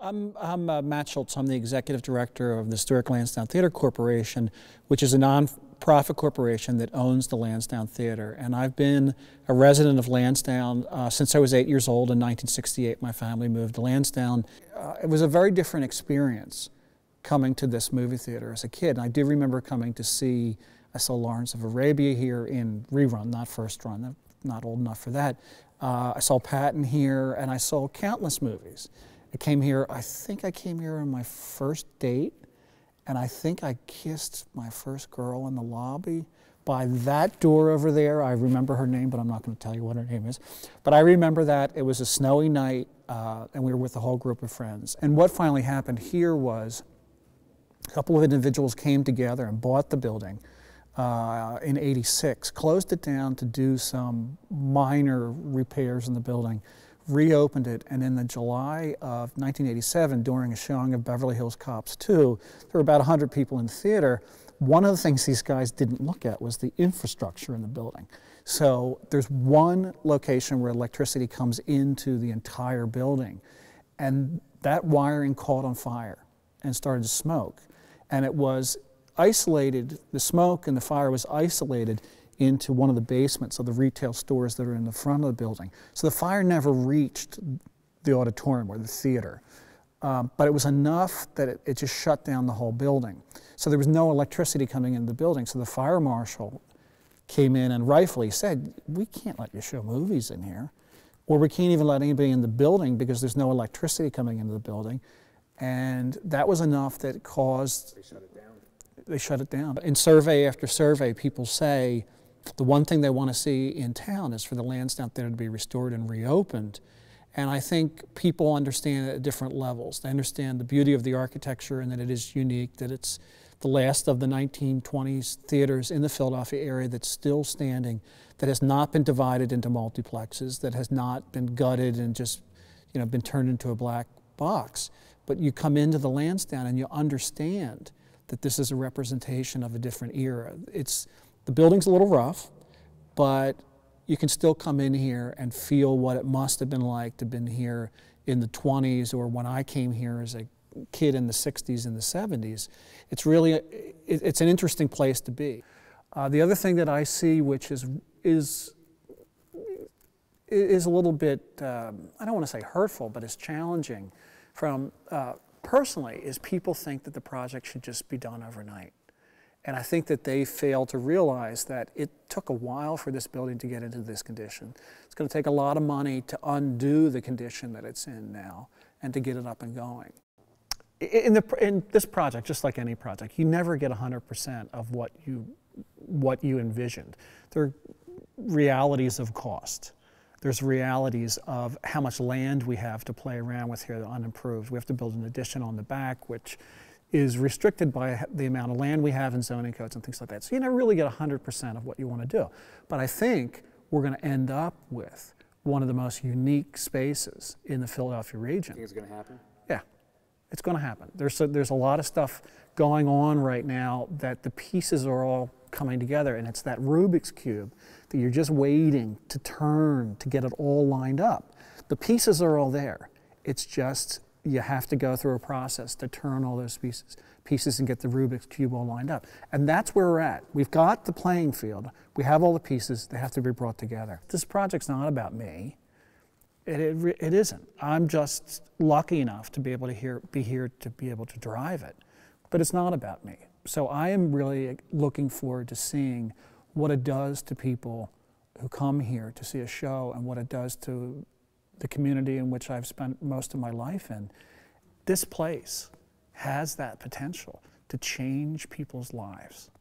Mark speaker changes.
Speaker 1: I'm Matt Schultz. I'm the executive director of the historic Lansdowne Theater Corporation, which is a non-profit corporation that owns the Lansdowne Theater. And I've been a resident of Lansdowne since I was 8 years old. In 1968, my family moved to Lansdowne. It was a very different experience coming to this movie theater as a kid. And I do remember coming to see, I saw Lawrence of Arabia here in rerun, not first run. I'm not old enough for that. I saw Patton here, and I saw countless movies. I came here, I think I came here on my first date, and I think I kissed my first girl in the lobby by that door over there. I remember her name, but I'm not going to tell you what her name is. But I remember that. It was a snowy night, and we were with a whole group of friends. And what finally happened here was a couple of individuals came together and bought the building in '86, closed it down to do some minor repairs in the building, reopened it, and in the July of 1987, during a showing of Beverly Hills Cops 2, there were about 100 people in the theater. One of the things these guys didn't look at was the infrastructure in the building. So there's one location where electricity comes into the entire building, and that wiring caught on fire and started to smoke. And it was isolated, the smoke and the fire was isolated into one of the basements of the retail stores that are in the front of the building. So the fire never reached the auditorium or the theater. But it was enough that it just shut down the whole building. So there was no electricity coming into the building. So the fire marshal came in and rightfully said, we can't let you show movies in here, or we can't even let anybody in the building because there's no electricity coming into the building. And that was enough that caused... They shut it down. They shut it down. In survey after survey, people say the one thing they want to see in town is for the Lansdowne Theater to be restored and reopened. And I think people understand it at different levels. They understand the beauty of the architecture and that it is unique, that it's the last of the 1920s theaters in the Philadelphia area that's still standing, that has not been divided into multiplexes, that has not been gutted and just, you know, been turned into a black box. But you come into the Lansdowne and you understand that this is a representation of a different era. The building's a little rough, but you can still come in here and feel what it must have been like to have been here in the 20s or when I came here as a kid in the 60s and the 70s. It's really, it's an interesting place to be. The other thing that I see, which is a little bit, I don't want to say hurtful, but it's challenging from personally, is people think that the project should just be done overnight. And I think that they fail to realize that it took a while for this building to get into this condition. It's going to take a lot of money to undo the condition that it's in now and to get it up and going. In this project, just like any project, you never get 100% of what you envisioned. There are realities of cost. There's realities of how much land we have to play around with here unimproved. We have to build an addition on the back, which is restricted by the amount of land we have in zoning codes and things like that. So you never really get 100% of what you want to do. But I think we're going to end up with one of the most unique spaces in the Philadelphia region.
Speaker 2: You think it's going to happen?
Speaker 1: Yeah, it's going to happen. There's a lot of stuff going on right now that the pieces are all coming together, and it's that Rubik's Cube that you're just waiting to turn to get it all lined up. The pieces are all there. It's just you have to go through a process to turn all those pieces and get the Rubik's Cube all lined up. And that's where we're at. We've got the playing field. We have all the pieces. They have to be brought together. This project's not about me. It isn't. I'm just lucky enough to be able to be here to be able to drive it. But it's not about me. So I am really looking forward to seeing what it does to people who come here to see a show and what it does to the community in which I've spent most of my life in. This place has that potential to change people's lives.